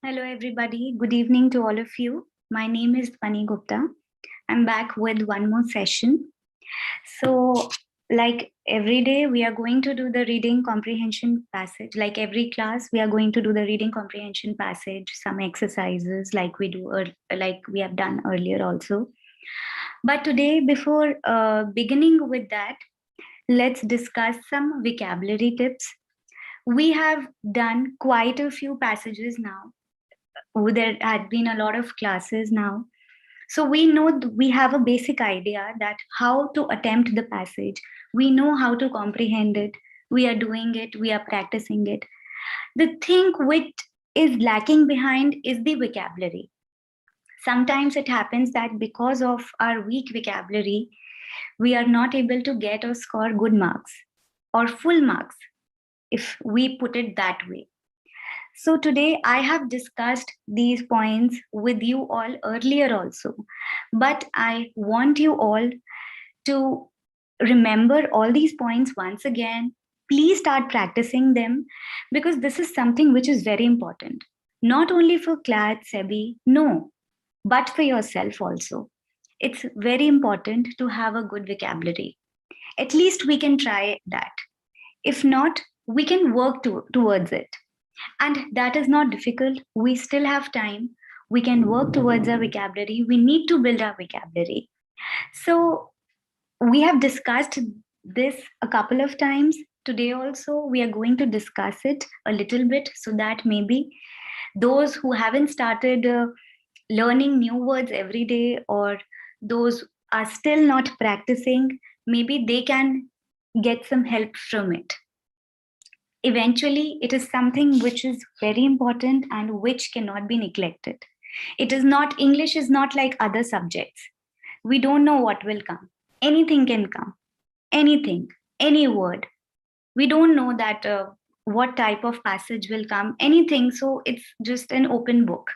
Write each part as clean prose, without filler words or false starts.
Hello, everybody. Good evening to all of you. My name is Pani Gupta. I'm back with one more session. So, like every day, we are going to do the reading comprehension passage. Like every class, we are going to do the reading comprehension passage, some exercises like like we have done earlier also. But today, before beginning with that, let's discuss some vocabulary tips. We have done quite a few passages now. There had been a lot of classes now, so we know we have a basic idea that how to attempt the passage. We know how to comprehend it. We are doing it, we are practicing it. The thing which is lacking behind is the vocabulary. Sometimes it happens that because of our weak vocabulary, we are not able to get or score good marks or full marks, if we put it that way. So today I have discussed these points with you all earlier also, but I want you all to remember all these points once again. Please start practicing them, because this is something which is very important. Not only for CLAT, SEBI, no, but for yourself also. It's very important to have a good vocabulary. At least we can try that. If not, we can work towards it. And that is not difficult. We still have time. We can work towards our vocabulary. We need to build our vocabulary. So, we have discussed this a couple of times. Today, also, we are going to discuss it a little bit so that maybe those who haven't started learning new words every day, or those are still not practicing, maybe they can get some help from it. Eventually, it is something which is very important and which cannot be neglected. It is not, English is not like other subjects. We don't know what will come. Anything can come. Anything, any word. We don't know that what type of passage will come, anything. So it's just an open book.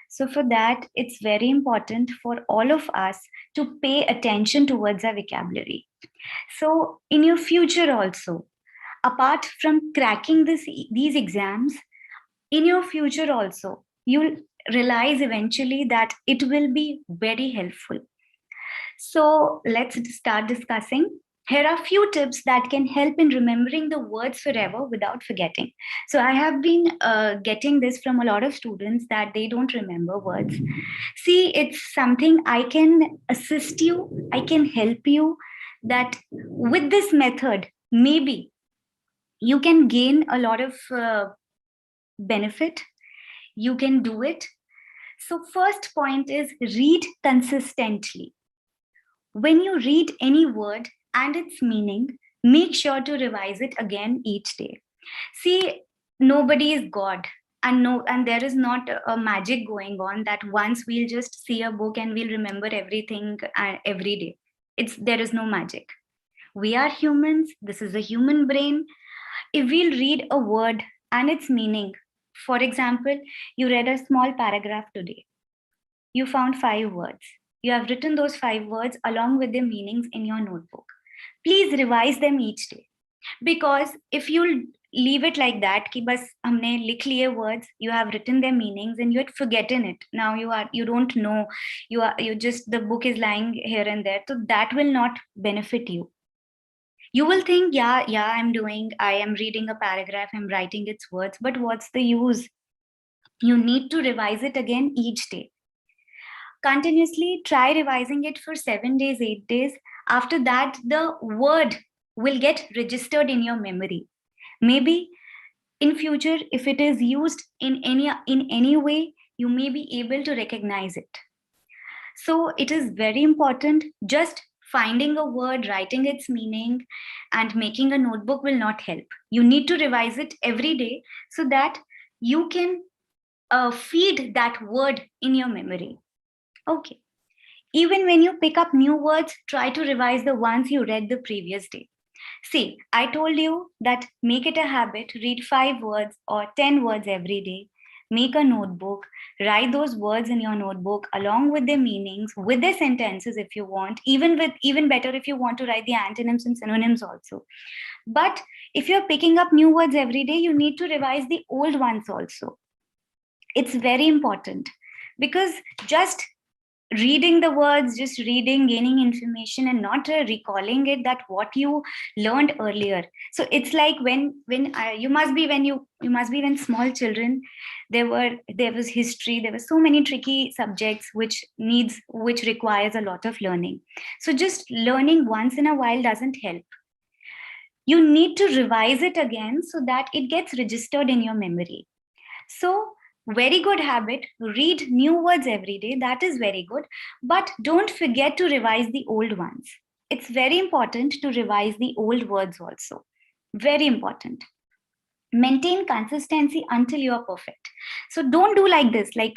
So for that, it's very important for all of us to pay attention towards our vocabulary. So in your future also, apart from cracking these exams, in your future also, you'll realize eventually that it will be very helpful. So let's start discussing. Here are a few tips that can help in remembering the words forever without forgetting. So I have been getting this from a lot of students that they don't remember words. See, it's something I can assist you, I can help you, that with this method, maybe you can gain a lot of benefit. You can do it. So first point is read consistently. When you read any word and its meaning, make sure to revise it again each day. See, nobody is God, and there is not a magic going on that once we'll just see a book and we'll remember everything every day. There is no magic. We are humans. This is a human brain. If we'll read a word and its meaning, for example, you read a small paragraph today. You found 5 words. You have written those 5 words along with their meanings in your notebook. Please revise them each day. Because if you'll leave it like that, कि बस हमने लिख लिए words, you have written their meanings and you had forgotten it. Now you don't know, you just, the book is lying here and there. So that will not benefit you. You will think, yeah, I am reading a paragraph, I'm writing its words, but what's the use? You need to revise it again each day. Continuously try revising it for 7 days, 8 days. After that, the word will get registered in your memory. Maybe in future, if it is used in any way, you may be able to recognize it. So it is very important. Just finding a word, writing its meaning, and making a notebook will not help. You need to revise it every day so that you can feed that word in your memory. Okay. Even when you pick up new words, try to revise the ones you read the previous day. See, I told you that make it a habit, read 5 words or 10 words every day. Make a notebook, write those words in your notebook along with their meanings, with their sentences if you want, even better if you want to write the antonyms and synonyms also. But if you're picking up new words every day, you need to revise the old ones also. It's very important, because just reading the words, just reading, gaining information, and not recalling it, that what you learned earlier. So it's like when you must be when small children, there was history, there were so many tricky subjects which requires a lot of learning. So just learning once in a while doesn't help. You need to revise it again so that it gets registered in your memory. So, very good habit. Read new words every day. That is very good. But don't forget to revise the old ones. It's very important to revise the old words also. Very important. Maintain consistency until you are perfect. So, don't do like this. Like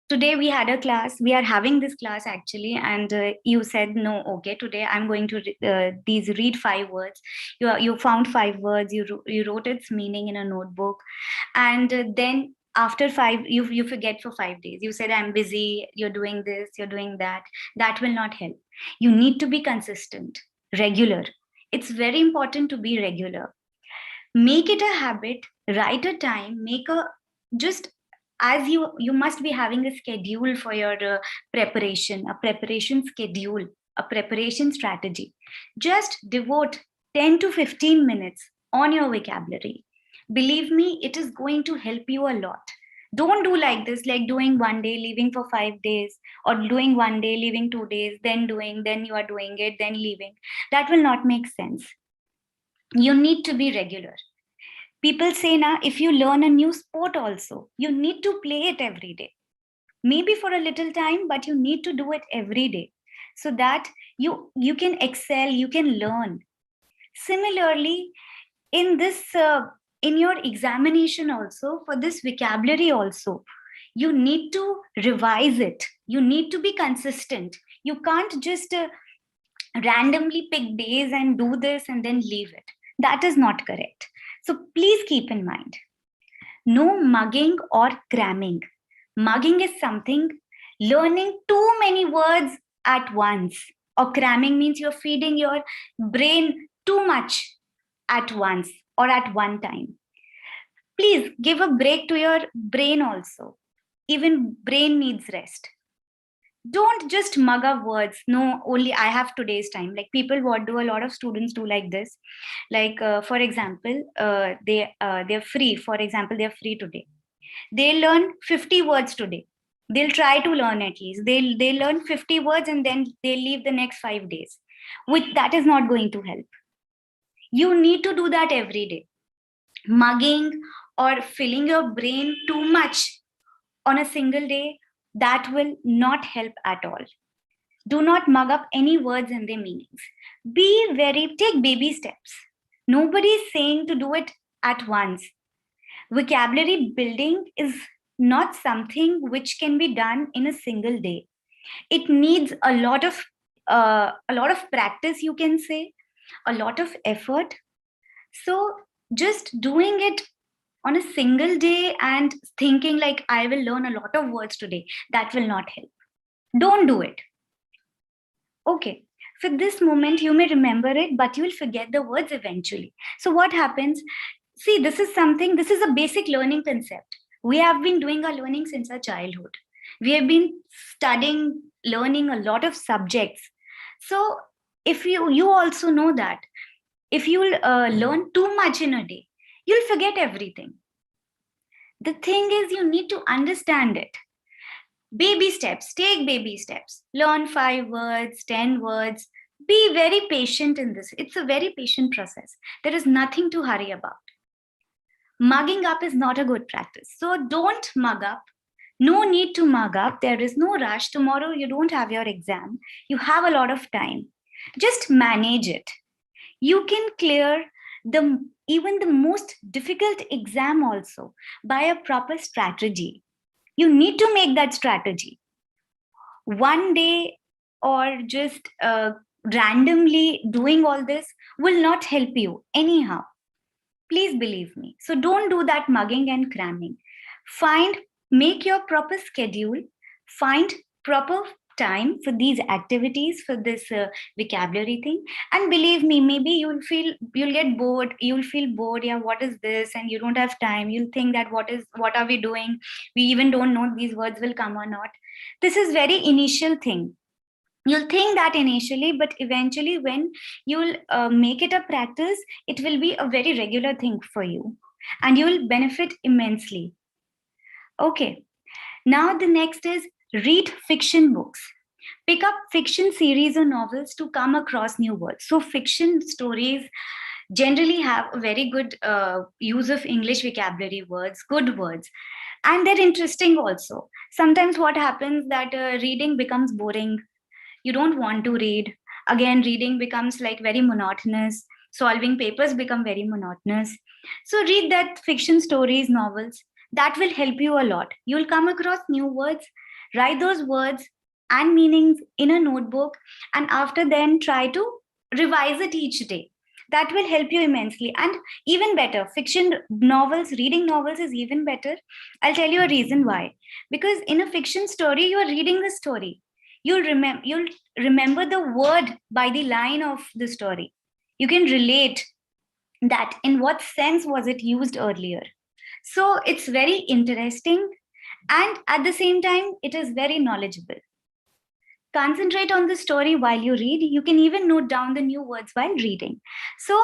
today we had a class, we are having this class actually, and you said, no, okay, today I'm going to read 5 words. You found 5 words, you wrote its meaning in a notebook, and then after 5 you forget for 5 days. You said, I'm busy, you're doing this, you're doing that. That will not help. You need to be consistent, regular. It's very important to be regular. Make it a habit. Write a time, make a just as you must be having a schedule for your preparation, a preparation schedule, a preparation strategy. Just devote 10 to 15 minutes on your vocabulary. Believe me, it is going to help you a lot. Don't do like this, like doing one day, leaving for 5 days, or doing one day, leaving 2 days, then you are doing it, then leaving. That will not make sense. You need to be regular. People say now, if you learn a new sport also, you need to play it every day. Maybe for a little time, but you need to do it every day, so that you can excel, you can learn. Similarly, in this in your examination also, for this vocabulary also, you need to revise it. You need to be consistent. You can't just randomly pick days and do this and then leave it. That is not correct. So please keep in mind, no mugging or cramming. Mugging is something, learning too many words at once, or cramming means you're feeding your brain too much at once or at one time. Please give a break to your brain also. Even brain needs rest. Don't just mug up words. No, only I have today's time. Like people, what do a lot of students do like this? Like for example, they're free. For example, they're free today. They learn 50 words today. They'll try to learn at least. They learn 50 words and then they leave the next 5 days. Which that is not going to help. You need to do that every day. Mugging or filling your brain too much on a single day, that will not help at all. Do not mug up any words and their meanings. Take baby steps. Nobody is saying to do it at once. Vocabulary building is not something which can be done in a single day. It needs a lot of practice, you can say, a lot of effort. So just doing it on a single day and thinking like I will learn a lot of words today, that will not help. Don't do it. Okay, for this moment you may remember it, but you will forget the words eventually. So what happens? See, this is a basic learning concept. We have been doing our learning since our childhood. We have been studying, learning a lot of subjects. So if you also know that if you learn too much in a day, you'll forget everything. The thing is, you need to understand it. Baby steps, take baby steps. Learn 5 words, 10 words. Be very patient in this. It's a very patient process. There is nothing to hurry about. Mugging up is not a good practice. So don't mug up. No need to mug up. There is no rush. Tomorrow you don't have your exam. You have a lot of time. Just manage it. You can clear even the most difficult exam also by a proper strategy. You need to make that strategy. One day or just randomly doing all this will not help you anyhow. Please believe me. So don't do that mugging and cramming. Make your proper schedule, find proper time for these activities, for this vocabulary thing. And believe me, maybe you'll get bored, you'll feel bored. Yeah, what is this? And you don't have time. You'll think that what are we doing? We even don't know if these words will come or not. This is very initial thing. You'll think that initially, but eventually when you'll make it a practice, it will be a very regular thing for you, and you'll benefit immensely. Okay, now the next is read fiction books. Pick up fiction series or novels to come across new words. So fiction stories generally have a very good use of English vocabulary words, good words, and they're interesting also. Sometimes what happens that reading becomes boring. You don't want to read. Again, reading becomes like very monotonous. Solving papers become very monotonous. So read that fiction stories, novels. That will help you a lot. You'll come across new words, write those words and meanings in a notebook, and after then try to revise it each day. That will help you immensely. And even better, fiction novels, reading novels is even better. I'll tell you a reason why. Because in a fiction story, you are reading the story. You'll remember the word by the line of the story. You can relate that in what sense was it used earlier. So it's very interesting, and at the same time it is very knowledgeable. Concentrate on the story while you read. You can even note down the new words while reading. So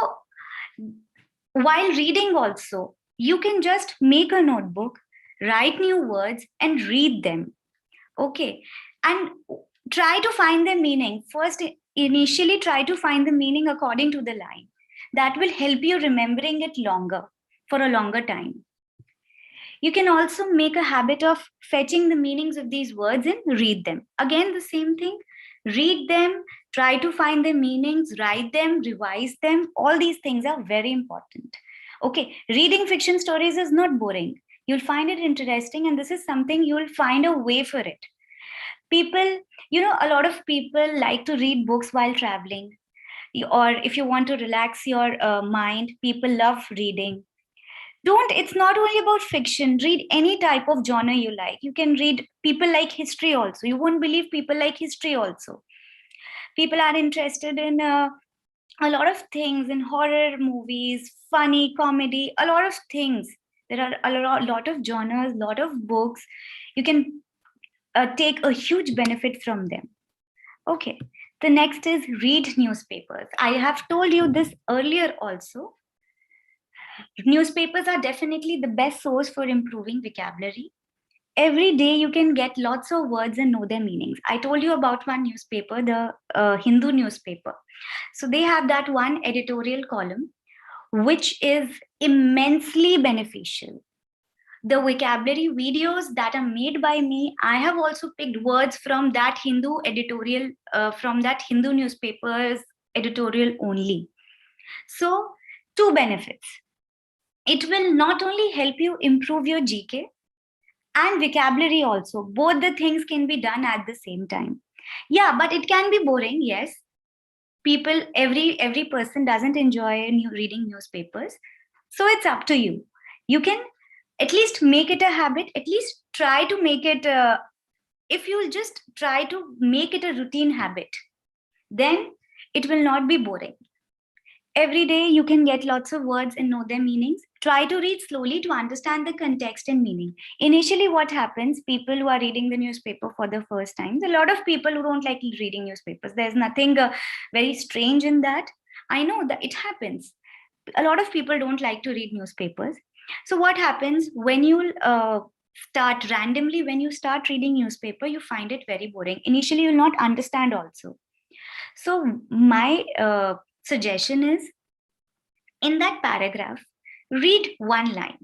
while reading also, you can just make a notebook, write new words and read them. Okay, and try to find the meaning. First, initially try to find the meaning according to the line. That will help you remembering it longer, for a longer time. You can also make a habit of fetching the meanings of these words and read them. Again, the same thing. Read them, try to find the meanings, write them, revise them. All these things are very important. Okay, reading fiction stories is not boring. You'll find it interesting, and this is something you'll find a way for it. People, a lot of people like to read books while traveling, or if you want to relax your mind, people love reading. Don't, it's not only about fiction. Read any type of genre you like. You can read, people like history also. You won't believe people like history also. People are interested in a lot of things, in horror movies, funny comedy, a lot of things. There are a lot of genres, lot of books. You can take a huge benefit from them. Okay, the next is read newspapers. I have told you this earlier also. Newspapers are definitely the best source for improving vocabulary. Every day you can get lots of words and know their meanings. I told you about one newspaper, the Hindu newspaper. So they have that one editorial column, which is immensely beneficial. The vocabulary videos that are made by me, I have also picked words from that Hindu editorial, from that Hindu newspaper's editorial only. So, two benefits. It will not only help you improve your GK and vocabulary also. Both the things can be done at the same time. Yeah, but it can be boring, yes. People, every person doesn't enjoy reading newspapers. So it's up to you. You can at least make it a habit, at least try to make it, if you just try to make it a routine habit, then it will not be boring. Every day you can get lots of words and know their meanings. Try to read slowly to understand the context and meaning. Initially, what happens, people who are reading the newspaper for the first time, a lot of people who don't like reading newspapers, there's nothing very strange in that. I know that it happens. A lot of people don't like to read newspapers. So what happens when you start randomly, when you start reading newspaper, you find it very boring. Initially, you'll not understand also. So my suggestion is, in that paragraph, read one line,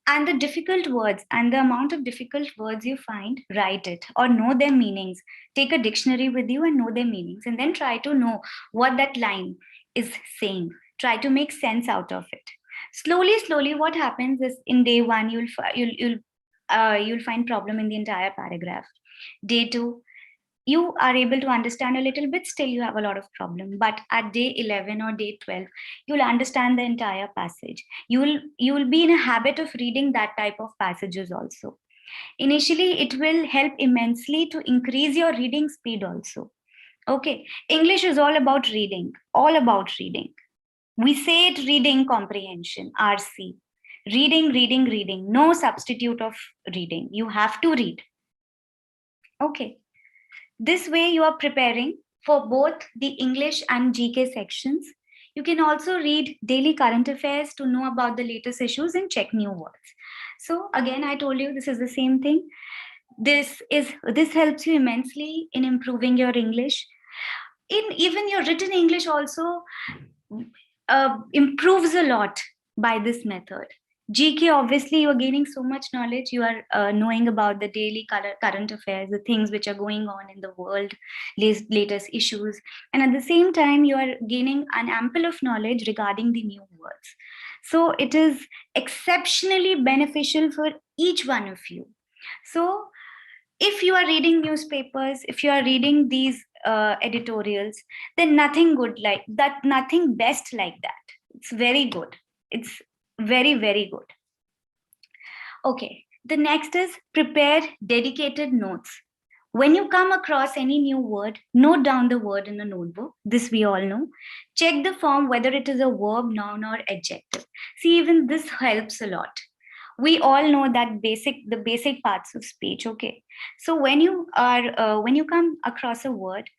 and the difficult words and the amount of difficult words you find, write it or know their meanings. Take a dictionary with you and know their meanings, and then try to know what that line is saying. Try to make sense out of it. Slowly, what happens is, in day one, you'll find problem in the entire paragraph. Day two, you are able to understand a little bit, still you have a lot of problem. But at day 11 or day 12, you'll understand the entire passage. You will be in a habit of reading that type of passages also. Initially, it will help immensely to increase your reading speed also. Okay, English is all about reading, all about reading. We say it reading comprehension, RC. Reading, reading, reading. No substitute of reading. You have to read. Okay. This way you are preparing for both the English and GK sections. You can also read daily current affairs to know about the latest issues and check new words. So again, I told you this is the same thing. This helps you immensely in improving your English. In even your written English also improves a lot by this method. GK, obviously, you are gaining so much knowledge. You are knowing about the daily current affairs, the things which are going on in the world, latest issues. And at the same time, you are gaining an ample of knowledge regarding the new words. So it is exceptionally beneficial for each one of you. So if you are reading newspapers, if you are reading these editorials, then nothing good like that, nothing best like that. It's very good. It's very, very good. Okay, the next is prepare dedicated notes. When you come across any new word, note down the word in a notebook. This we all know. Check the form whether it is a verb, noun, or adjective. See, even this helps a lot. We all know that the basic parts of speech. Okay, so when you come across a word,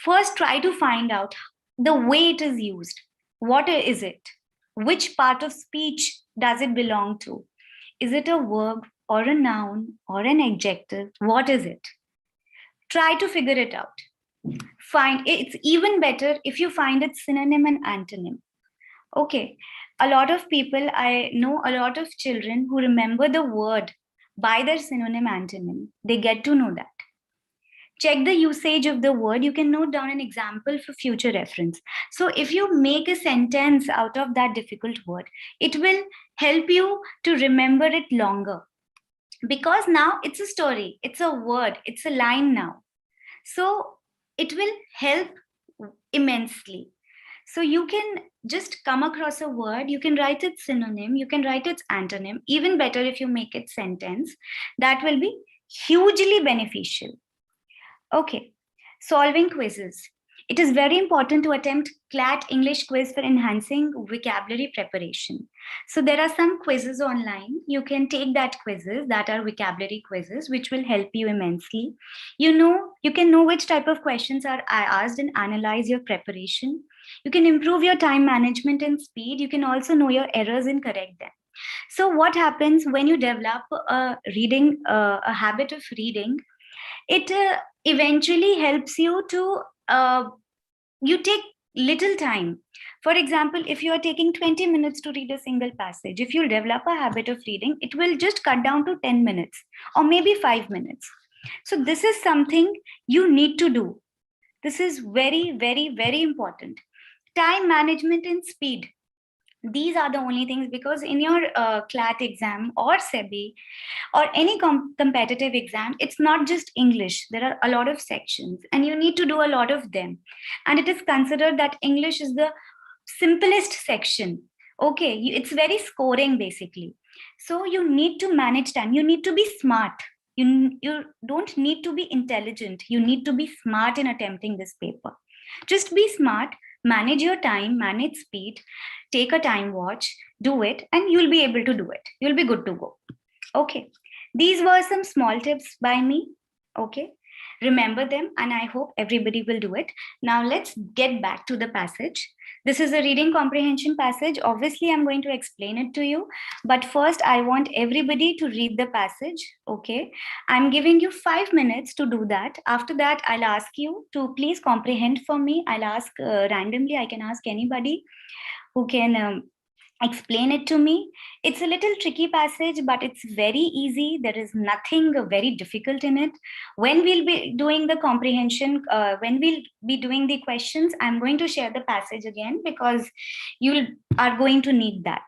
first try to find out the way it is used. What is it? Which part of speech does it belong to? Is it a verb or a noun or an adjective? What is it? Try to figure it out. Find it's even better if you find its synonym and antonym. Okay, a lot of people, I know a lot of children who remember the word by their synonym antonym. They get to know that. Check the usage of the word. You can note down an example for future reference. So if you make a sentence out of that difficult word, it will help you to remember it longer. Because now it's a story, it's a word, it's a line now. So it will help immensely. So you can just come across a word, you can write its synonym, you can write its antonym. Even better if you make it sentence. That will be hugely beneficial. Okay, solving quizzes. It is very important to attempt CLAT English quiz for enhancing vocabulary preparation. So there are some quizzes online. You can take that quizzes that are vocabulary quizzes, which will help you immensely. You can know which type of questions are asked and analyze your preparation. You can improve your time management and speed. You can also know your errors and correct them. So what happens when you develop a habit of reading? It eventually helps you to you take little time. For example, if you are taking 20 minutes to read a single passage, if you develop a habit of reading, it will just cut down to 10 minutes or maybe 5 minutes. So this is something you need to do. This is very, very, very important. Time management and speed. These are the only things, because in your CLAT exam or SEBI or any competitive exam, it's not just English. There are a lot of sections and you need to do a lot of them. And it is considered that English is the simplest section. Okay, it's very scoring basically. So you need to manage time. You need to be smart. You don't need to be intelligent. You need to be smart in attempting this paper. Just be smart, manage your time, manage speed, take a time watch, do it, and you'll be able to do it. You'll be good to go. Okay, these were some small tips by me. Okay, remember them, and I hope everybody will do it. Now let's get back to the passage. This is a reading comprehension passage. Obviously, I'm going to explain it to you, but first I want everybody to read the passage. Okay, I'm giving you 5 minutes to do that. After that, I'll ask you to please comprehend for me. I'll ask randomly. I can ask anybody who can explain it to me. It's a little tricky passage, but it's very easy. There is nothing very difficult in it. When we'll be doing the comprehension, when we'll be doing the questions, I'm going to share the passage again because you are going to need that.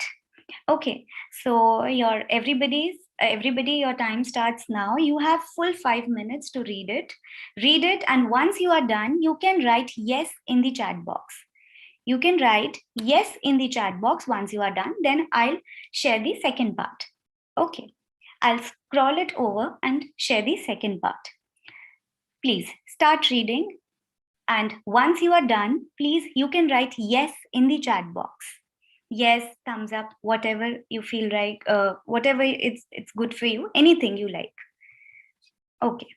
Okay, so everybody, your time starts now. You have full 5 minutes to read it, and once you are done, you can write yes in the chat box. You can write yes in the chat box once you are done. Then I'll share the second part. Okay, I'll scroll it over and share the second part. Please start reading. And once you are done, please, you can write yes in the chat box. Yes, thumbs up, whatever you feel like, whatever it's good for you, anything you like. Okay.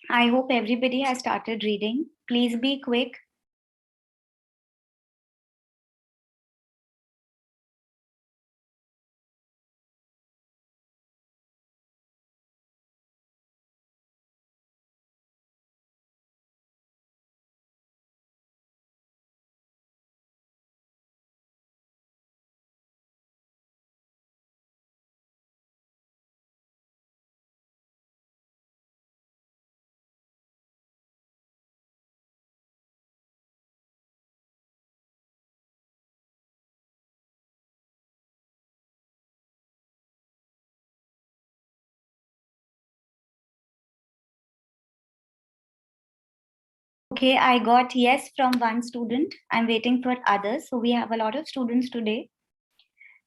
I hope everybody has started reading. Please be quick. Okay, I got yes from one student. I'm waiting for others. So we have a lot of students today.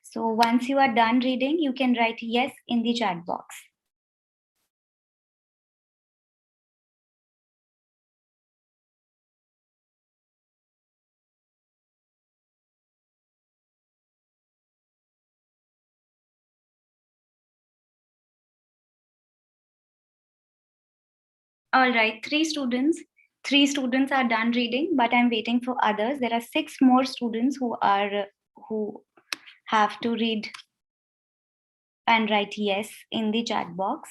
So once you are done reading, you can write yes in the chat box. All right, three students. Three students are done reading, but I'm waiting for others. There are six more students who have to read and write yes in the chat box.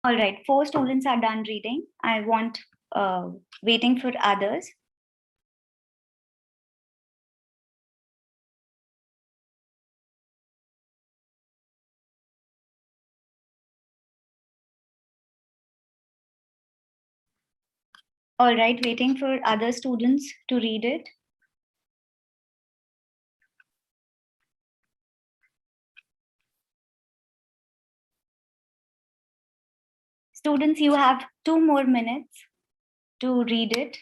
All right, four students are done reading. I want waiting for others. All right, waiting for other students to read it. Students, you have 2 more minutes to read it.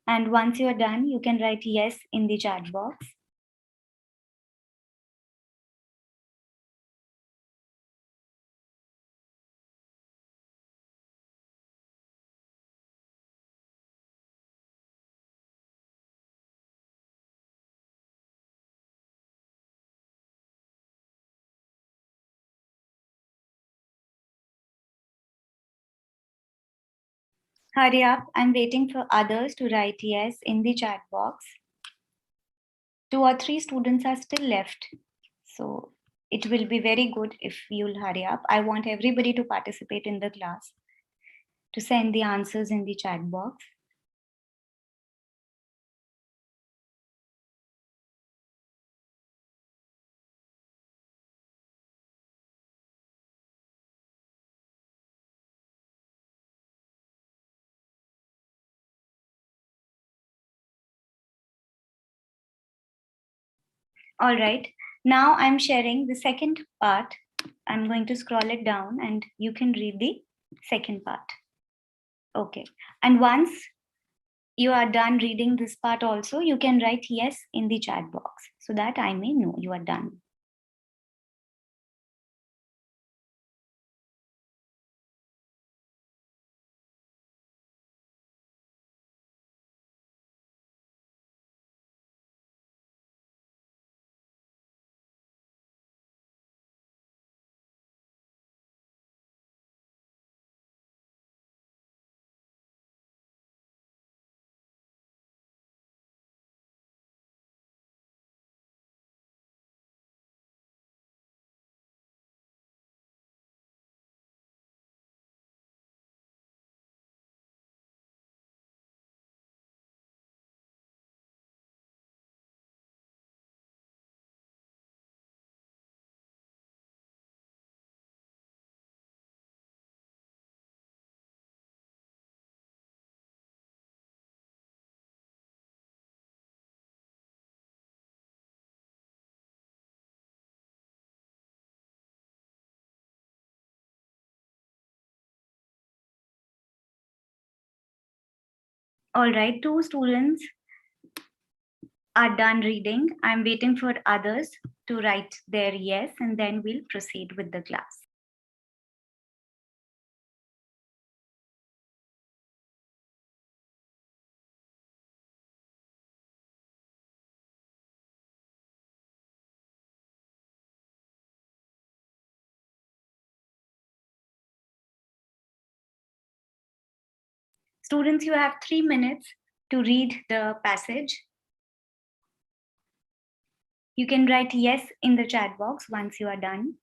And once you're done, you can write yes in the chat box. Hurry up, I'm waiting for others to write yes in the chat box. 2 or 3 students are still left. So it will be very good if you'll hurry up. I want everybody to participate in the class, to send the answers in the chat box. All right, now I'm sharing the second part. I'm going to scroll it down and you can read the second part. Okay, and once you are done reading this part also, you can write yes in the chat box so that I may know you are done. All right, 2 students are done reading. I'm waiting for others to write their yes, and then we'll proceed with the class. Students, you have 3 minutes to read the passage. You can write yes in the chat box once you are done.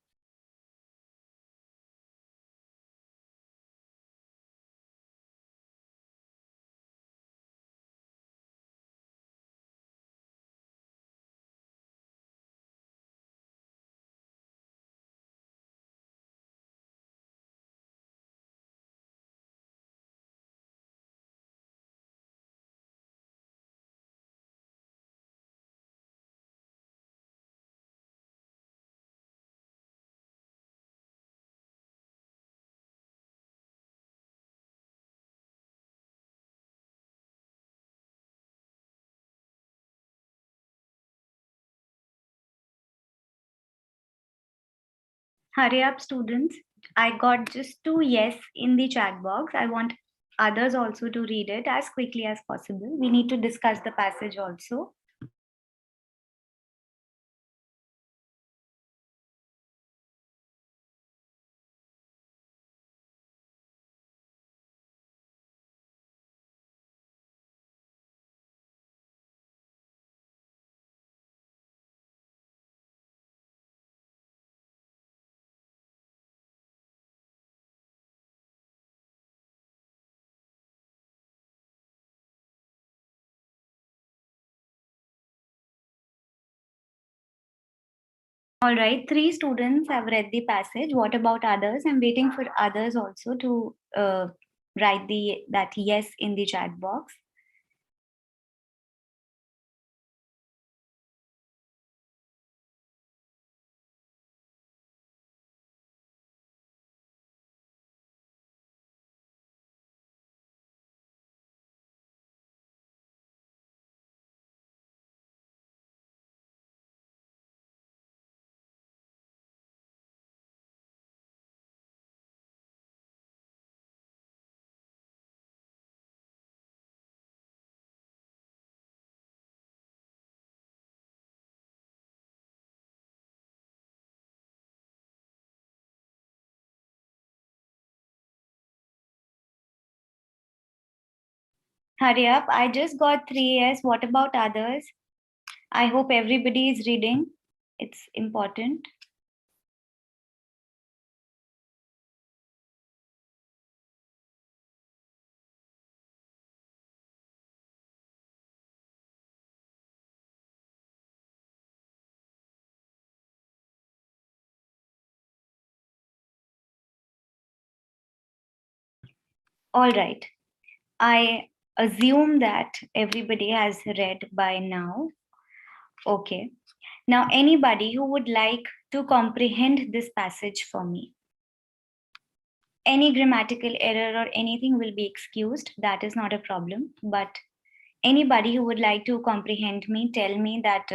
Hurry up, students. I got just 2 yes in the chat box. I want others also to read it as quickly as possible. We need to discuss the passage also. All right, 3 students have read the passage. What about others? I'm waiting for others also to write that yes in the chat box. Hurry up. I just got 3 yes. What about others? I hope everybody is reading. It's important. All right. I assume that everybody has read by now. Okay. Now, anybody who would like to comprehend this passage for me, any grammatical error or anything will be excused. That is not a problem. But anybody who would like to comprehend me, tell me that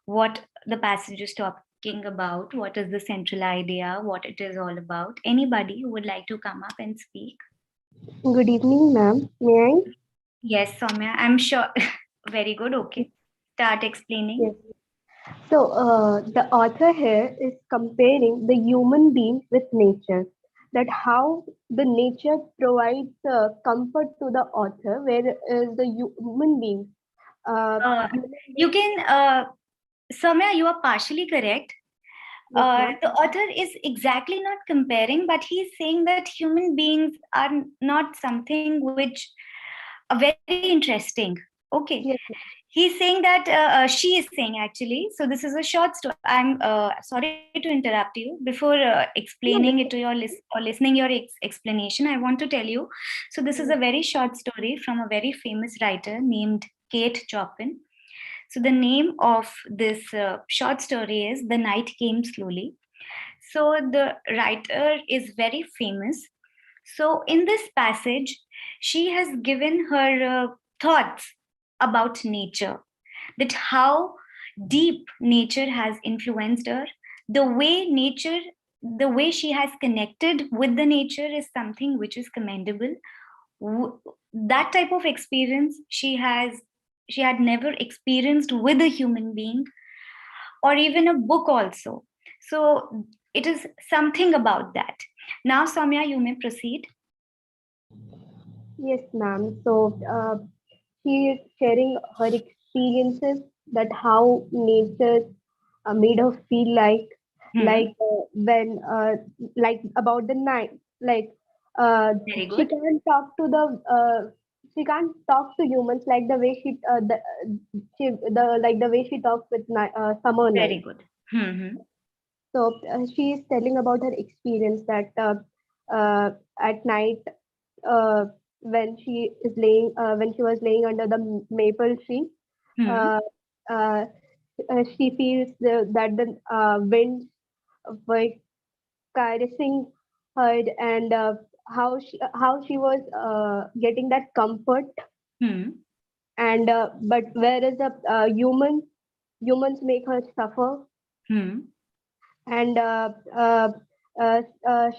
what the passage is talking about, what is the central idea, what it is all about. Anybody who would like to come up and speak? Good evening, ma'am. May I? Yes, Soumya, I'm sure. Very good. Okay. Start explaining. Yes. So, the author here is comparing the human being with nature. That how the nature provides comfort to the author, whereas the human beings, Uh, human you beings, can, Soumya, you are partially correct. yes, ma'am. The author is exactly not comparing, but he's saying that human beings are not something which are very interesting. Okay. Yes, He's saying that she is saying actually. So this is a short story. I'm sorry to interrupt you. Before no, explaining it to your or listening your explanation, I want to tell you. So this is a very short story from a very famous writer named Kate Chopin. So the name of this short story is The Night Came Slowly. So the writer is very famous. So in this passage, She has given her thoughts about nature, that how deep nature has influenced her. The way she has connected with the nature is something which is commendable. That type of experience she had never experienced with a human being, or even a book also. So it is something about that. Now, Soumya, you may proceed. Yes, ma'am. So she is sharing her experiences, that how nature made her feel Hmm. when like about the night, like uh, Very she good. can't talk to the she can't talk to humans like the way the way she talks with summer Very night. good. Hmm. So she is telling about her experience that at night, uh, when she was laying under the maple tree, Hmm. uh, uh, she feels that the winds were caressing her, and how she was getting that comfort. Hmm. And but whereas the humans make her suffer. Hmm. And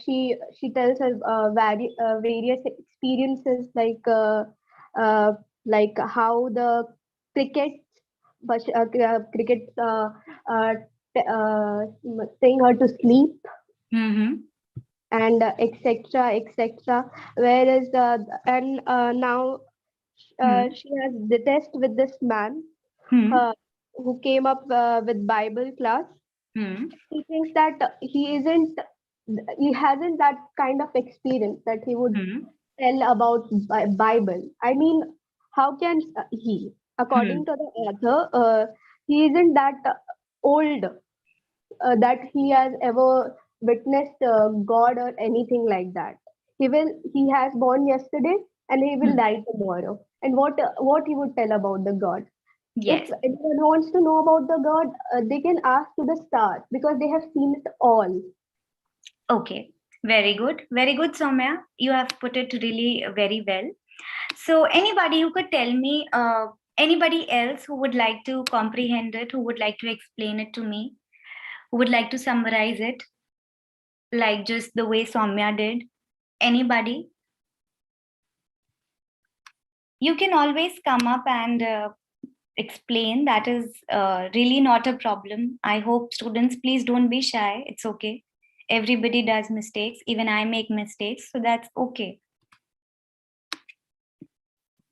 she tells her various experiences, like how the cricket cricket saying her to sleep, Hmm. and etc. Whereas and now Hmm. she has detest with this man Hmm. uh, who came up with Bible class. Hmm. He thinks that he hasn't that kind of experience that he would Hmm. tell about Bible. I mean, how can he, Hmm. according to the author, he isn't that old that he has ever witnessed God or anything like that. He has born yesterday and he will Hmm. die tomorrow, and what he would tell about the God? If Yes. anyone wants to know about the God, they can ask to the stars, because they have seen it all. Okay. Very good. Very good, Soumya. You have put it really very well. So, anybody who could tell me, anybody else who would like to comprehend it, who would like to explain it to me, who would like to summarize it, like just the way Soumya did? Anybody? You can always come up and explain. That is really not a problem. I hope students, please don't be shy. It's okay. Everybody does mistakes. Even I make mistakes. So that's okay.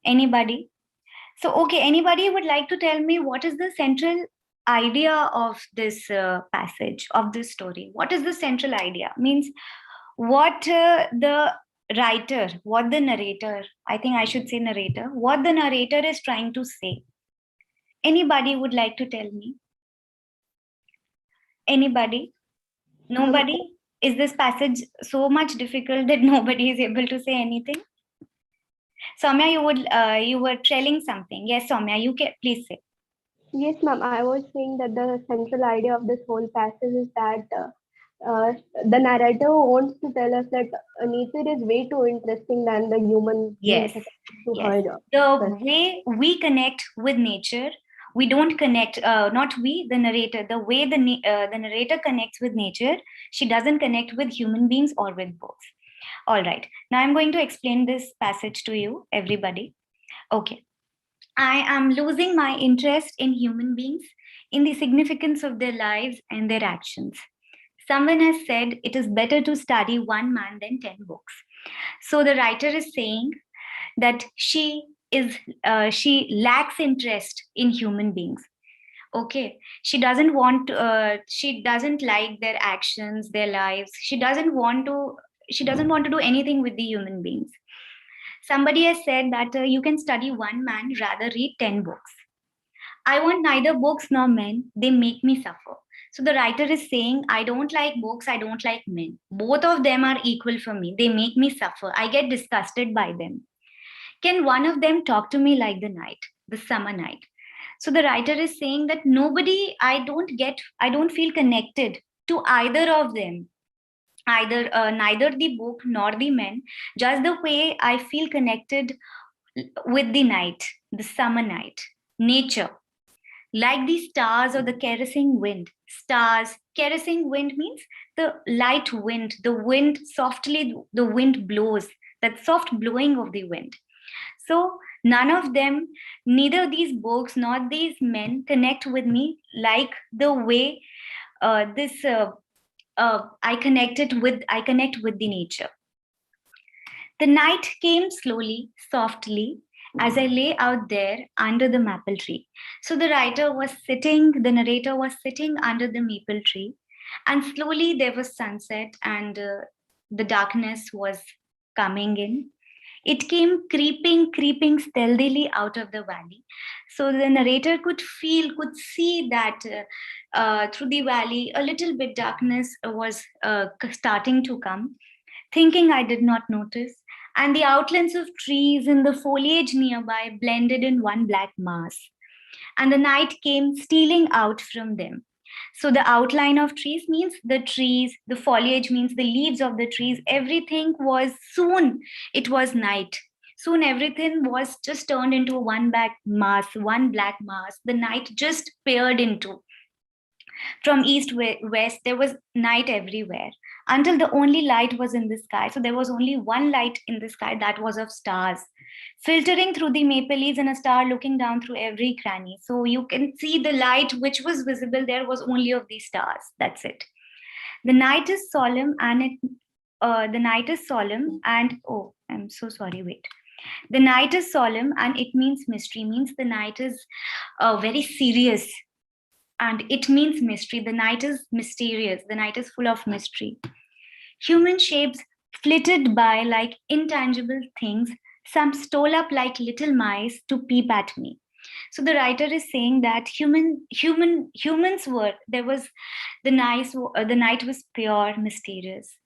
Anybody? So, okay, anybody would like to tell me what is the central idea of this passage, of this story? What is the central idea? Means what the writer, what the narrator, I think I should say narrator, what the narrator is trying to say. Anybody would like to tell me? Anybody? Um, Nobody? Is this passage so much difficult that nobody is able to say anything? Soumya, you were trailing something. Yes, Soumya, you can please say. yes, ma'am. I was saying that the central idea of this whole passage is that the narrator wants to tell us that nature is way too interesting than the human beings Yes, according to yes. her The perspective. way we connect with nature, we don't connect. Not we, the narrator. The way the narrator connects with nature, she doesn't connect with human beings or with books. All right. Now I'm going to explain this passage to you, everybody. Okay. I am losing my interest in human beings, in the significance of their lives and their actions. Someone has said it is better to study one man than 10 books. So the writer is saying that she lacks interest in human beings. Okay, she doesn't like their actions, their lives. She doesn't want to do anything with the human beings. Somebody has said that you can study one man, rather read 10 books. I want neither books nor men, they make me suffer. So the writer is saying, I don't like books, I don't like men. Both of them are equal for me, they make me suffer, I get disgusted by them. Can one of them talk to me like the night, the summer night? So the writer is saying that I don't feel connected to either of them. neither the book nor the men, just the way I feel connected with the night, the summer night, nature, like the stars or the caressing wind. Stars, caressing wind means the light wind, the wind softly, the wind blows, that soft blowing of the wind. So none of them, neither these books nor these men connect with me like the way this I connect with the nature. The night came slowly, softly, as I lay out there under the maple tree. So the narrator was sitting under the maple tree, and slowly there was sunset, and the darkness was coming in. It came creeping stealthily out of the valley. So the narrator could see that through the valley, a little bit darkness was starting to come, thinking I did not notice, and the outlines of trees and the foliage nearby blended in one black mass, and the night came stealing out from them. So the outline of trees means the trees, the foliage means the leaves of the trees, everything was soon, it was night. Soon everything was just turned into one black mass. The night just peered into. From west, there was night everywhere until the only light was in the sky. So there was only one light in the sky, that was of stars, filtering through the maple leaves, and a star looking down through every cranny. So you can see the light which was visible there was only of the stars. That's it. The night is solemn, and the night is solemn, and oh, I'm so sorry. Wait. The night is solemn, and it means mystery. Means the night is very serious, and it means mystery. The night is mysterious. The night is full of mystery. Human shapes flitted by like intangible things. Some stole up like little mice to peep at me. So the writer is saying that humans were there was the night was pure, mysterious,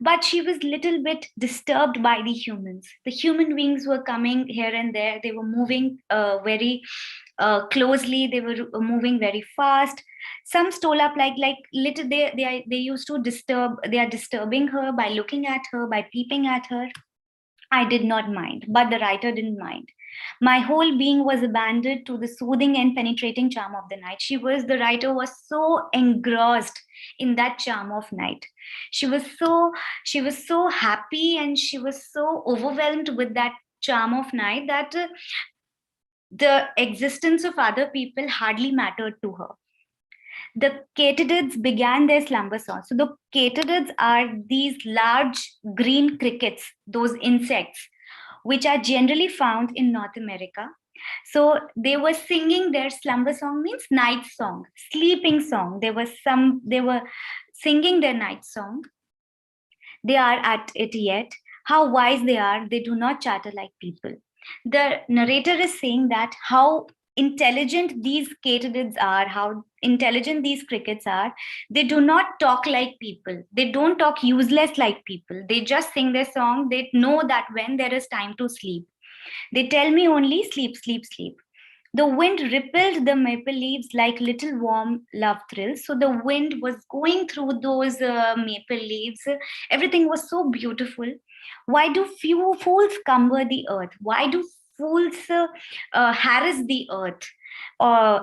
but she was little bit disturbed by the humans. The human beings were coming here and there. They were moving very closely. They were moving very fast. Some stole up like little. They used to disturb. They are disturbing her by looking at her, by peeping at her. I did not mind, but the writer didn't mind. My whole being was abandoned to the soothing and penetrating charm of the night. The writer was so engrossed in that charm of night. She was so, she was so happy, and she was so overwhelmed with that charm of night that the existence of other people hardly mattered to her. The katydids began their slumber song. So the katydids are these large green crickets, those insects, which are generally found in North America. So they were singing their slumber song, means night song, sleeping song. They were singing their night song. They are at it yet. How wise they are, they do not chatter like people. The narrator is saying that how intelligent these katydids are, how intelligent these crickets are. They do not talk like people. They don't talk useless like people. They just sing their song. They know that when there is time to sleep. They tell me only sleep, sleep, sleep. The wind rippled the maple leaves like little warm love thrills. So the wind was going through those maple leaves. Everything was so beautiful. Why do few fools cumber the earth? Why do fools harass the earth?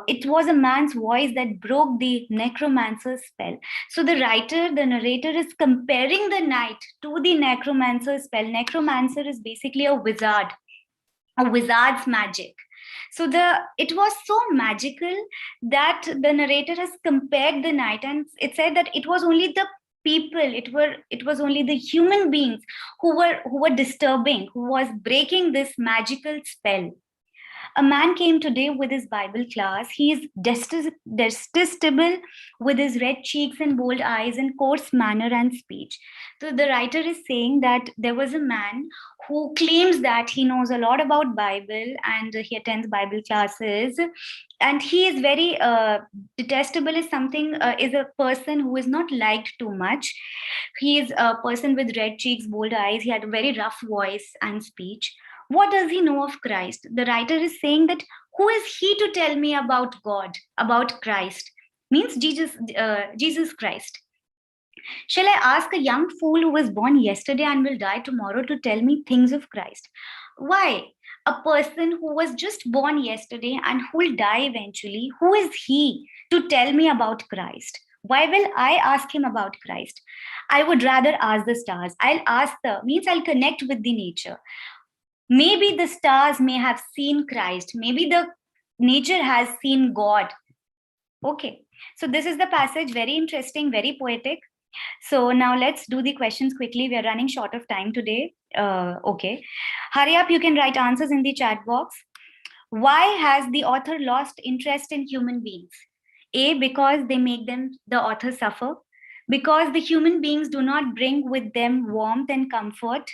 It was a man's voice that broke the necromancer's spell. So the narrator is comparing the night to the necromancer's spell. Necromancer is basically a wizard's magic. So it was so magical that the narrator has compared the night, and it said that it was only the people, it was only the human beings who were disturbing, who was breaking this magical spell. A man came today with his Bible class. He is detestable with his red cheeks and bold eyes and coarse manner and speech. So the writer is saying that there was a man who claims that he knows a lot about Bible, and he attends Bible classes. And he is very detestable is a person who is not liked too much. He is a person with red cheeks, bold eyes. He had a very rough voice and speech. What does he know of Christ? The writer is saying that who is he to tell me about God, about Christ? Means Jesus Christ. Shall I ask a young fool who was born yesterday and will die tomorrow to tell me things of Christ? Why? A person who was just born yesterday and who will die eventually, who is he to tell me about Christ? Why will I ask him about Christ? I would rather ask the stars. I'll connect with the nature. Maybe the stars may have seen Christ. Maybe the nature has seen God. Okay. So this is the passage, very interesting, very poetic. So now let's do the questions quickly. We are running short of time today. Okay. Hurry up, you can write answers in the chat box. Why has the author lost interest in human beings? A, because they make the author suffer. Because the human beings do not bring with them warmth and comfort,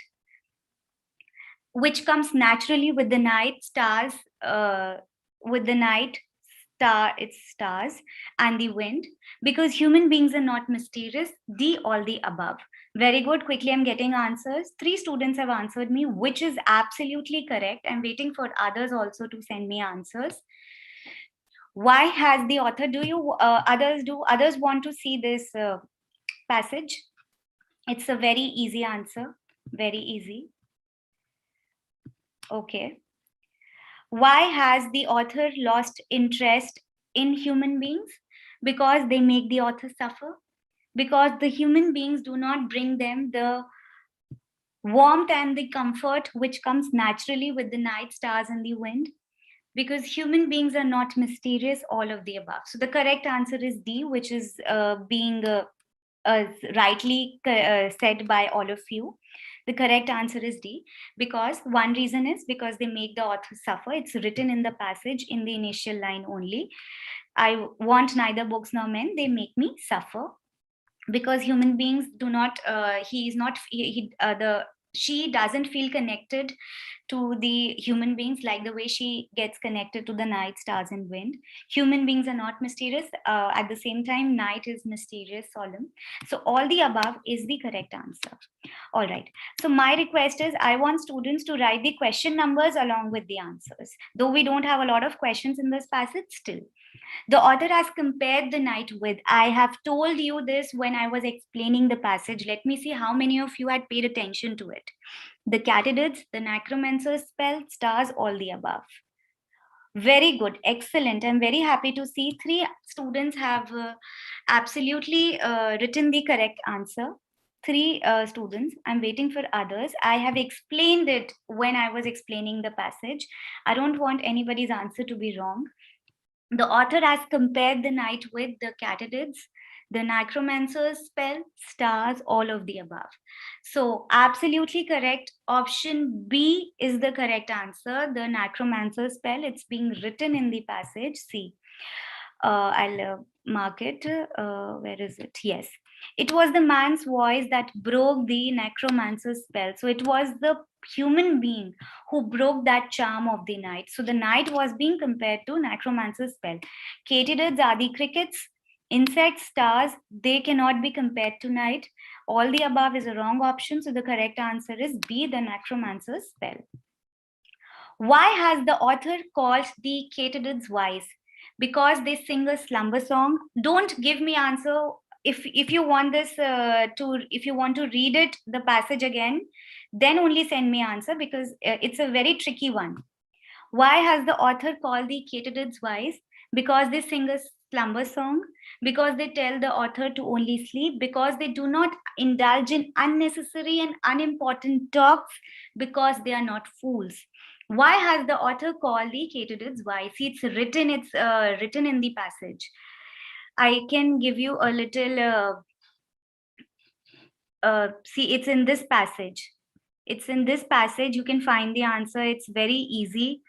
which comes naturally with the night stars, with the night its stars and the wind, because human beings are not mysterious. D, all the above. Very good. Quickly, I'm getting answers. 3 students have answered me, which is absolutely correct. I'm waiting for others also to send me answers. Why has the author, others want to see this passage? It's a very easy answer. Very easy. Okay. Why has the author lost interest in human beings? Because they make the author suffer. Because the human beings do not bring them the warmth and the comfort which comes naturally with the night stars and the wind. Because human beings are not mysterious, all of the above. So the correct answer is D, which is being rightly said by all of you. The correct answer is D, because one reason is because they make the author suffer. It's written in the passage in the initial line only. I want neither books nor men, they make me suffer. Because human beings do not, she doesn't feel connected to the human beings like the way she gets connected to the night, stars, and wind. Human beings are not mysterious. At the same time, night is mysterious, solemn. So all the above is the correct answer. All right. So my request is I want students to write the question numbers along with the answers. Though we don't have a lot of questions in this passage, still. The author has compared the night with. I have told you this when I was explaining the passage. Let me see how many of you had paid attention to it. The Catydids, the Necromancer's spell, stars, all the above. Very good, excellent. I'm very happy to see 3 students have absolutely written the correct answer. 3 students. I'm waiting for others. I have explained it when I was explaining the passage. I don't want anybody's answer to be wrong. The author has compared the night with the Catydids, the Necromancer's spell, stars, all of the above. So absolutely correct. Option B is the correct answer. The Necromancer's spell, it's being written in the passage. See, I'll mark it. Where is it? Yes. It was the man's voice that broke the Necromancer's spell. So it was the human being who broke that charm of the night. So the night was being compared to Necromancer's spell. Katydids are the crickets, insects, stars. They cannot be compared to night. All the above is a wrong option. So the correct answer is B, the Necromancer's spell. Why has the author called the Katydids wise? Because they sing a slumber song. Don't give me answer. If you want this if you want to read it, the passage again, then only send me answer, because it's a very tricky one. Why has the author called the Katydids wise? Because they sing a slumber song, because they tell the author to only sleep, because they do not indulge in unnecessary and unimportant talks, because they are not fools. Why has the author called the Katydids wise? See, it's written in the passage. I can give you a little, see, it's in this passage. It's in this passage. You can find the answer. It's very easy.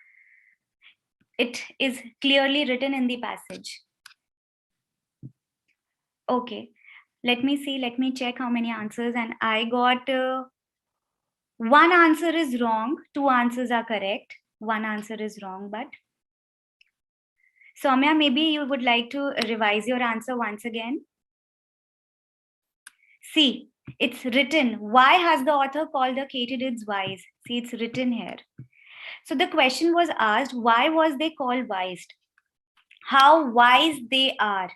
It is clearly written in the passage. Okay, let me see. Let me check how many answers. And I got 1 answer is wrong. 2 answers are correct. 1 answer is wrong, but Soumya, maybe you would like to revise your answer once again. See, it's written. Why has the author called the Katydids wise? See, it's written here. So the question was asked, why was they called wise? How wise they are.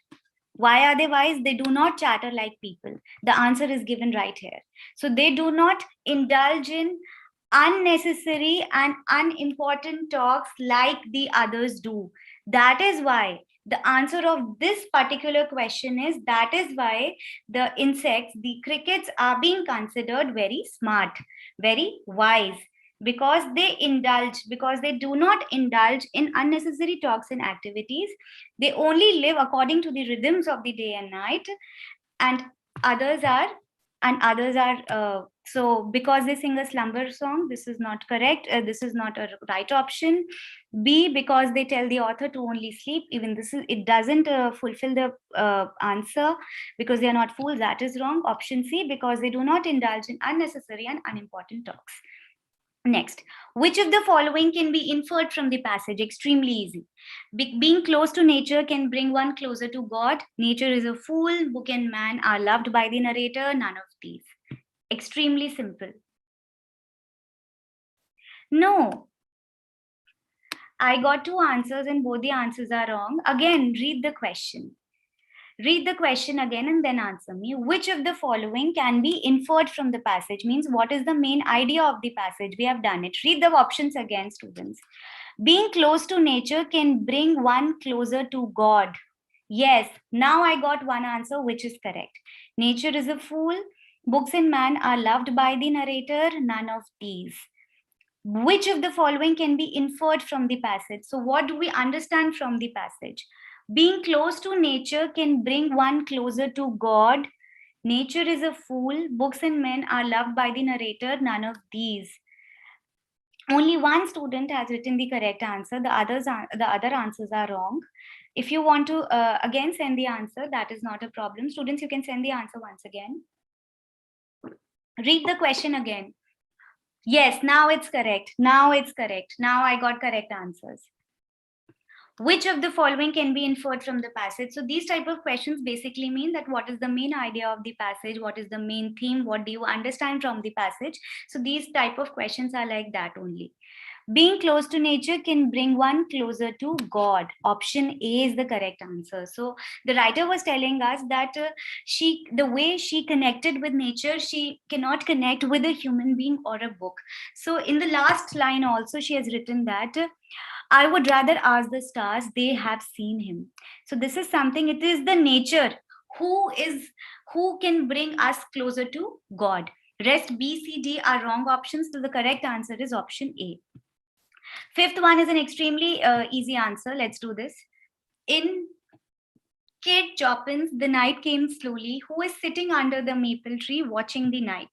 Why are they wise? They do not chatter like people. The answer is given right here. So they do not indulge in unnecessary and unimportant talks like the others do. That is why the answer of this particular question is, that is why the insects, the crickets, are being considered very smart, very wise, because they do not indulge in unnecessary talks and activities. They only live according to the rhythms of the day and night, and others are so because they sing a slumber song, this is not correct. This is not a right option. B, because they tell the author to only sleep, even this is, it doesn't fulfill the answer, because they are not fools, that is wrong. Option C, because they do not indulge in unnecessary and unimportant talks. Next, which of the following can be inferred from the passage? Extremely easy. Being close to nature can bring one closer to God. Nature is a fool. Book and man are loved by the narrator. None of these. Extremely simple. No. I got two answers and both the answers are wrong. Again, read the question. Read the question again and then answer me. Which of the following can be inferred from the passage? Means what is the main idea of the passage? We have done it. Read the options again, students. Being close to nature can bring one closer to God. Yes, now I got one answer which is correct. Nature is a fool. Books and man are loved by the narrator. None of these. Which of the following can be inferred from the passage? So what do we understand from the passage? Being close to nature can bring one closer to God. Nature is a fool. Books and men are loved by the narrator. None of these. Only one student has written the correct answer. The other answers are wrong. If you want to again send the answer, that is not a problem. Students, you can send the answer once again. Read the question again. Yes, now it's correct. Now it's correct. Now I got correct answers. Which of the following can be inferred from the passage? So these type of questions basically mean that what is the main idea of the passage? What is the main theme? What do you understand from the passage? So these type of questions are like that only. Being close to nature can bring one closer to God. Option A is the correct answer. So the writer was telling us that the way she connected with nature, she cannot connect with a human being or a book. So in the last line also, she has written that I would rather ask the stars, they have seen him. So this is something, it is the nature who can bring us closer to God. Rest B, C, D are wrong options. So the correct answer is option A. Fifth one is an extremely easy answer. Let's do this. In Kate Chopin's The Night Came Slowly, who is sitting under the maple tree watching the night?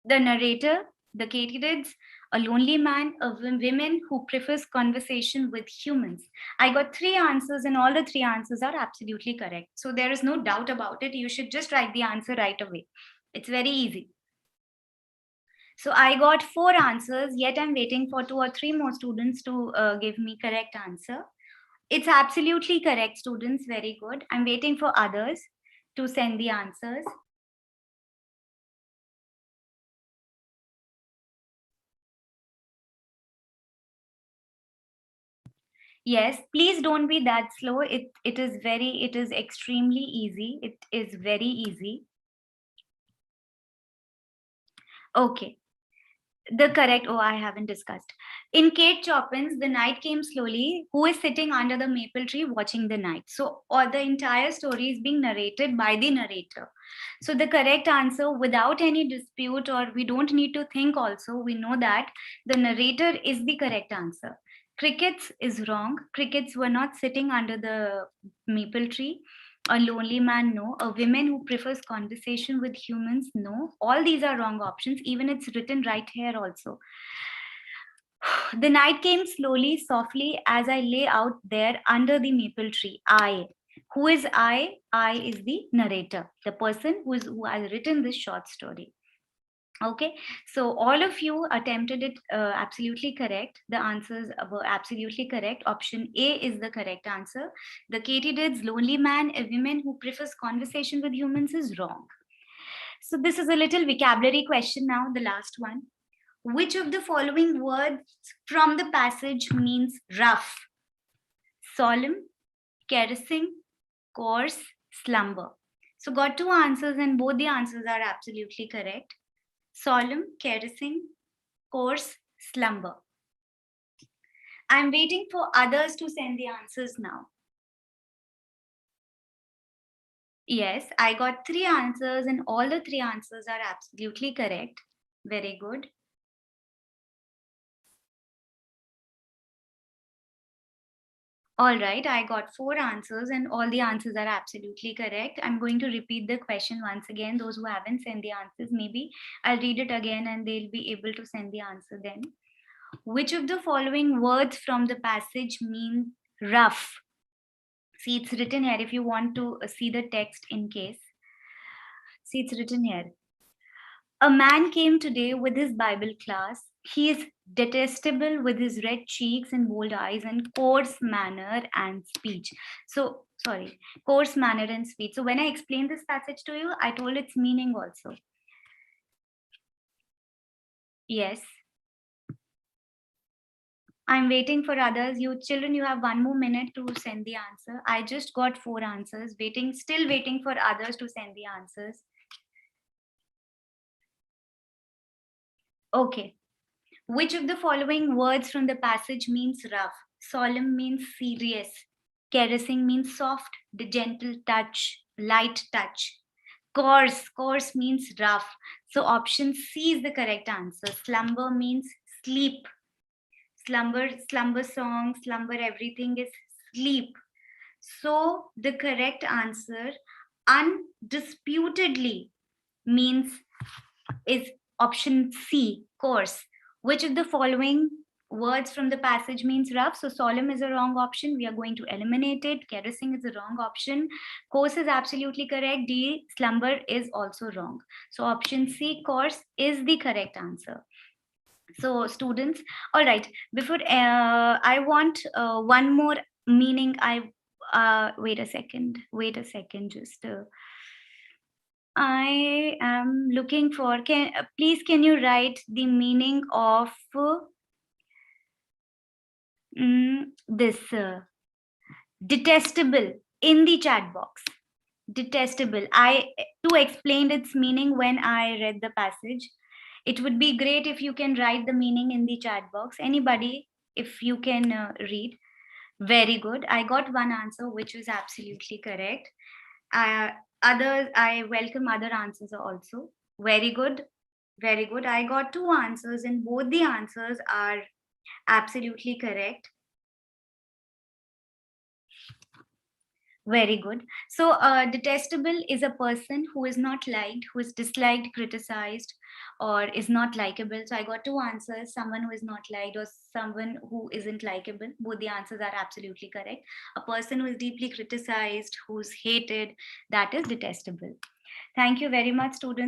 The narrator, the katydids, a lonely man, a woman who prefers conversation with humans. I got three answers and all the three answers are absolutely correct. So there is no doubt about it. You should just write the answer right away. It's very easy. So I got four answers, yet I'm waiting for 2 or 3 more students to give me correct answer. It's absolutely correct, students. Very good. I'm waiting for others to send the answers. Yes, please don't be that slow. It is extremely easy. It is very easy. Okay. The correct, oh, I haven't discussed. In Kate Chopin's The Night Came Slowly, who is sitting under the maple tree watching the night? So, or the entire story is being narrated by the narrator. So the correct answer, without any dispute, or we don't need to think also, we know that the narrator is the correct answer. Crickets is wrong. Crickets were not sitting under the maple tree. A lonely man, no. A woman who prefers conversation with humans, no. All these are wrong options. Even it's written right here also. The night came slowly, softly, as I lay out there under the maple tree. I. Who is I? I is the narrator, the person who has written this short story. Okay, so all of you attempted it absolutely correct. The answers were absolutely correct. Option A is the correct answer. The katydids, lonely man, a woman who prefers conversation with humans is wrong. So this is a little vocabulary question now, the last one. Which of the following words from the passage means rough? Solemn, caressing, coarse, slumber. So got two answers and both the answers are absolutely correct. Solemn, caressing, coarse, slumber. I'm waiting for others to send the answers now. Yes, I got 3 answers and all the 3 answers are absolutely correct. Very good. All right, I got 4 answers and all the answers are absolutely correct. I'm going to repeat the question once again. Those who haven't sent the answers, maybe I'll read it again and they'll be able to send the answer then. Which of the following words from the passage mean rough? See, it's written here if you want to see the text in case. See, it's written here. A man came today with his Bible class. He is detestable with his red cheeks and bold eyes and coarse manner and speech. So, sorry, coarse manner and speech. So, when I explained this passage to you, I told its meaning also. Yes. I'm waiting for others. You children, you have 1 more minute to send the answer. I just got 4 answers, still waiting for others to send the answers. Okay. Which of the following words from the passage means rough? Solemn means serious. Caressing means soft, the gentle touch, light touch. Coarse means rough. So option C is the correct answer. Slumber means sleep. Slumber song, slumber everything is sleep. So the correct answer undisputedly is option C, coarse. Which of the following words from the passage means rough? So solemn is a wrong option. We are going to eliminate it. Caressing is a wrong option. Coarse is absolutely correct. D, slumber is also wrong. So option C, coarse is the correct answer. So students, all right, before I want one more meaning. Wait a second, just I am looking for, please can you write the meaning of this detestable in the chat box. Detestable. I too explained its meaning when I read the passage. It would be great if you can write the meaning in the chat box. Anybody, if you can read. Very good. I got one answer, which was absolutely correct. Others, I welcome other answers also. Very good. Very good. I got 2 answers, and both the answers are absolutely correct. Very good. So, detestable is a person who is not liked, who is disliked, criticized, or is not likable. So, I got 2 answers, someone who is not liked or someone who isn't likable. Both the answers are absolutely correct. A person who is deeply criticized, who's hated, that is detestable. Thank you very much, students.